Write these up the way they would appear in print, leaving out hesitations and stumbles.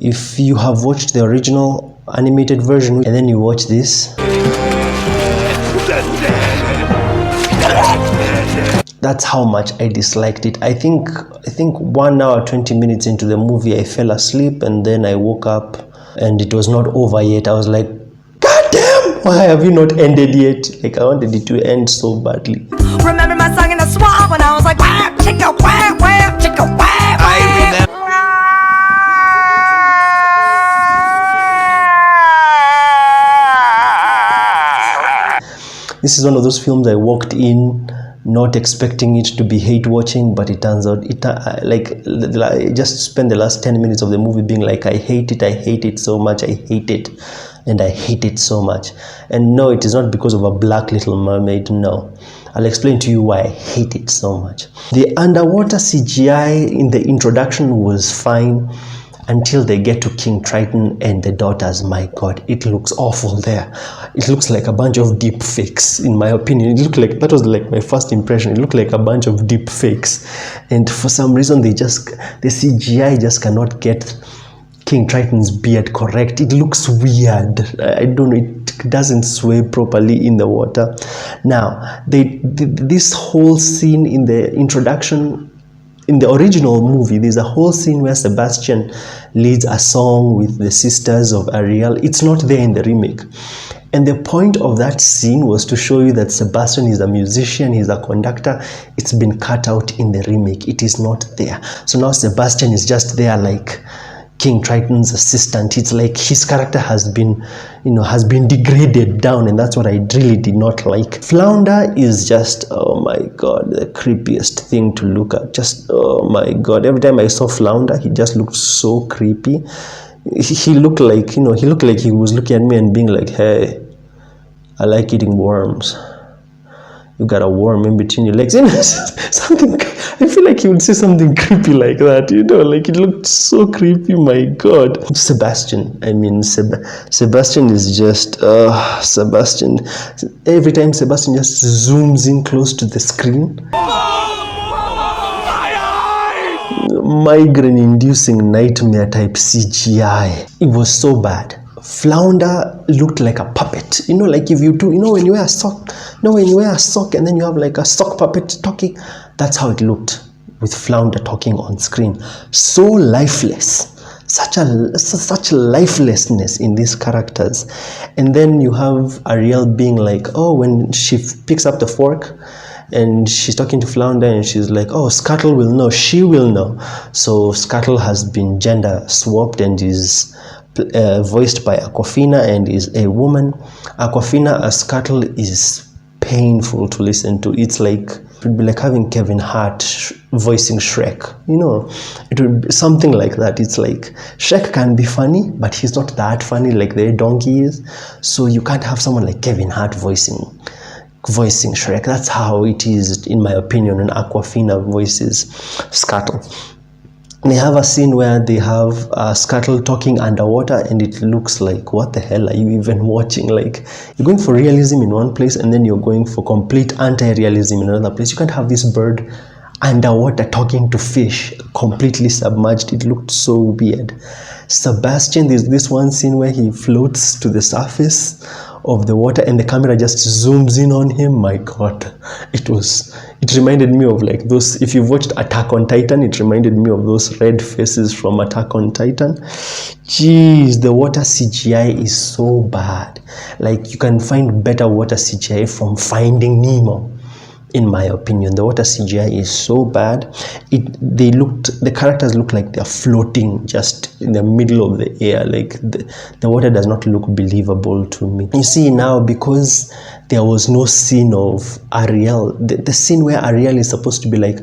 If you have watched the original animated version and then you watch this, that's how much I disliked it. I think 1 hour 20 minutes into the movie I fell asleep, and then I woke up and it was not over yet. I was like, God damn, why have you not ended yet? Like, I wanted it to end so badly. Remember my song in the swamp when I was like, wham, chicka, wham, wham, chicka, wham, wham. This is one of those films I walked in not expecting it to be hate watching, but it turns out I just spent the last 10 minutes of the movie being like, I hate it so much, I hate it, and I hate it so much. And no, it is not because of a black Little Mermaid. No, I'll explain to you why I hate it so much. The underwater CGI in the introduction was fine until they get to King Triton and the daughters. My God, it looks awful there. It looks like a bunch of deep fakes, in my opinion. It looked like, that was like my first impression. It looked like a bunch of deep fakes. And for some reason, the CGI just cannot get King Triton's beard correct. It looks weird. I don't know, it doesn't sway properly in the water. Now, this whole scene in the introduction, in the original movie, there's a whole scene where Sebastian leads a song with the sisters of Ariel. It's not there in the remake. And the point of that scene was to show you that Sebastian is a musician, he's a conductor. It's been cut out in the remake. It is not there. So now Sebastian is just there like King Triton's assistant. It's like his character has been degraded down, and that's what I really did not like. Flounder is just, oh my God, the creepiest thing to look at. Just, oh my God, every time I saw Flounder, he just looked so creepy. He looked like, he was looking at me and being like, hey, I like eating worms. You got a worm in between your legs. Something, I feel like he would say something creepy like that, like it looked so creepy, my God. Sebastian is just, Sebastian. Every time Sebastian just zooms in close to the screen, migraine-inducing nightmare type CGI. It was so bad. Flounder looked like a puppet. Like if you do, when you wear a sock, and then you have like a sock puppet talking, that's how it looked with Flounder talking on screen. So lifeless. Such lifelessness in these characters. And then you have Ariel being like, oh, when she picks up the fork and she's talking to Flounder and she's like, oh, Scuttle will know, she will know. So Scuttle has been gender swapped and is voiced by Aquafina and is a woman. Aquafina as Scuttle is painful to listen to. It's like, it would be like having Kevin Hart voicing Shrek. It would be something like that. It's like Shrek can be funny, but he's not that funny like the donkey is. So you can't have someone like Kevin Hart voicing Shrek. That's how it is, in my opinion, when Aquafina voices Scuttle. They have a scene where they have Scuttle talking underwater, and it looks like, what the hell are you even watching? Like, you're going for realism in one place and then you're going for complete anti-realism in another place. You can't have this bird underwater talking to fish, completely submerged. It looked so weird. Sebastian, there's this one scene where he floats to the surface of the water and the camera just zooms in on him. My God, it reminded me of like those, if you've watched Attack on Titan, it reminded me of those red faces from Attack on Titan. Jeez, the water CGI is so bad. Like, you can find better water CGI from Finding Nemo. In my opinion, the water CGI is so bad. The characters look like they're floating just in the middle of the air. Like, the water does not look believable to me. You see now, because there was no scene of Ariel, the scene where Ariel is supposed to be like,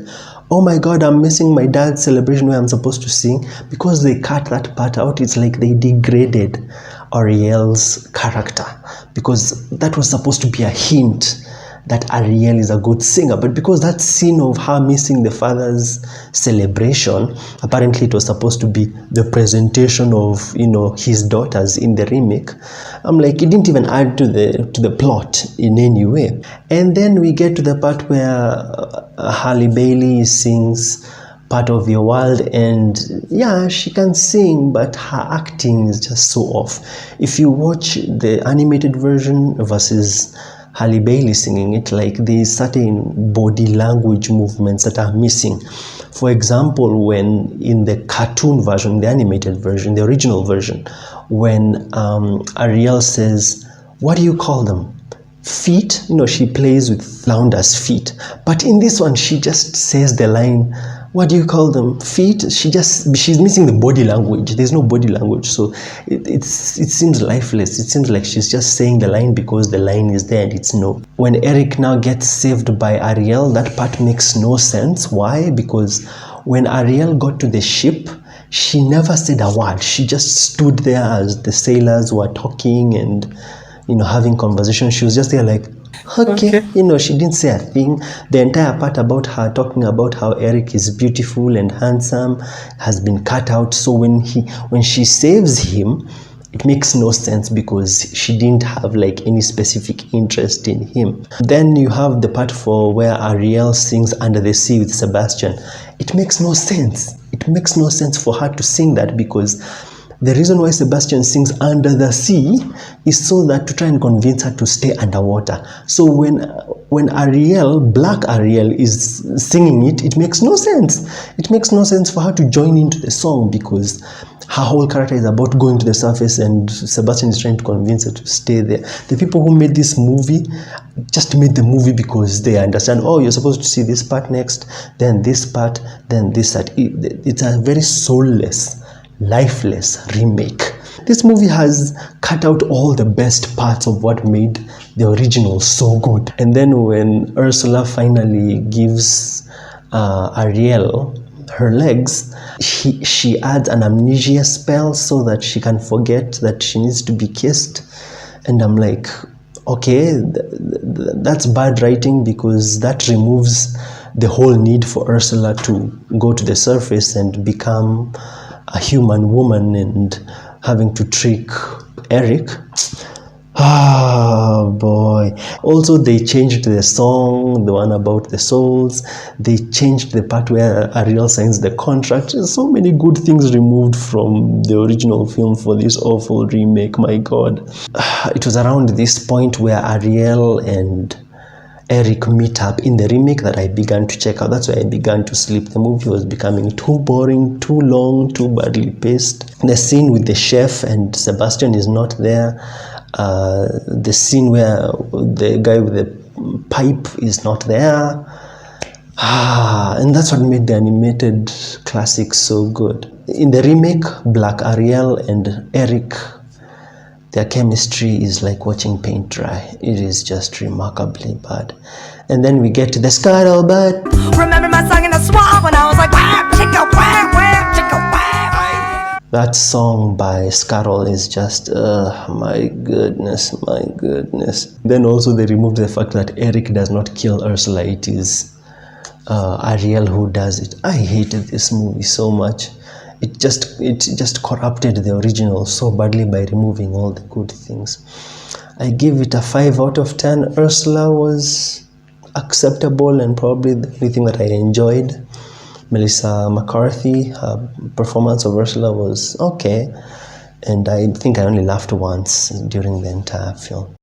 oh my God, I'm missing my dad's celebration where I'm supposed to sing, because they cut that part out. It's like they degraded Ariel's character, because that was supposed to be a hint that Ariel is a good singer. But because that scene of her missing the father's celebration, apparently it was supposed to be the presentation of, his daughters in the remake. I'm like, it didn't even add to the plot in any way. And then we get to the part where Halle Bailey sings part of your world. And yeah, she can sing, but her acting is just so off. If you watch the animated version versus Halle Bailey singing it, like there's certain body language movements that are missing. For example, when in the cartoon version, the animated version, the original version, when Ariel says, what do you call them? Feet? She plays with Flounder's feet. But in this one, she just says the line, what do you call them? Feet? She's missing the body language. There's no body language. So it seems lifeless. It seems like she's just saying the line because the line is there and it's no. When Eric now gets saved by Ariel, that part makes no sense. Why? Because when Ariel got to the ship, she never said a word. She just stood there as the sailors were talking and having conversation. She was just there like, okay. She didn't say a thing. The entire part about her talking about how Eric is beautiful and handsome has been cut out. So when she saves him, it makes no sense because she didn't have like any specific interest in him. Then you have the part where Ariel sings Under the Sea with Sebastian. It makes no sense. It makes no sense for her to sing that, because the reason why Sebastian sings Under the Sea is so that to try and convince her to stay underwater. So when Ariel, Black Ariel, is singing it, it makes no sense. It makes no sense for her to join into the song, because her whole character is about going to the surface and Sebastian is trying to convince her to stay there. The people who made this movie just made the movie because they understand, oh, you're supposed to see this part next, then this part, then this part. It's a very soulless, lifeless remake. This movie has cut out all the best parts of what made the original so good. And then when Ursula finally gives Ariel her legs, she adds an amnesia spell so that she can forget that she needs to be kissed. And I'm like, okay, that's bad writing, because that removes the whole need for Ursula to go to the surface and become a human woman and having to trick Eric. Ah, boy. Also, they changed the song, the one about the souls. They changed the part where Ariel signs the contract. There's so many good things removed from the original film for this awful remake. My God. It was around this point where Ariel and Eric meet up in the remake that I began to check out. That's why I began to sleep. The movie was becoming too boring, too long, too badly paced. The scene with the chef and Sebastian is not there. The scene where the guy with the pipe is not there. And that's what made the animated classic so good. In the remake, Black Ariel and Eric, their chemistry is like watching paint dry. It is just remarkably bad. And then we get to the scuttlebutt. Remember my song in the swamp when I was like, wham, chicka, wham, wham, chicka, wham. That song by Scuttle is just, my goodness. Then also they removed the fact that Eric does not kill Ursula. It is Ariel who does it. I hated this movie so much. It just corrupted the original so badly by removing all the good things. I give it a 5 out of 10. Ursula was acceptable and probably the only thing that I enjoyed. Melissa McCarthy, her performance of Ursula was okay, and I think I only laughed once during the entire film.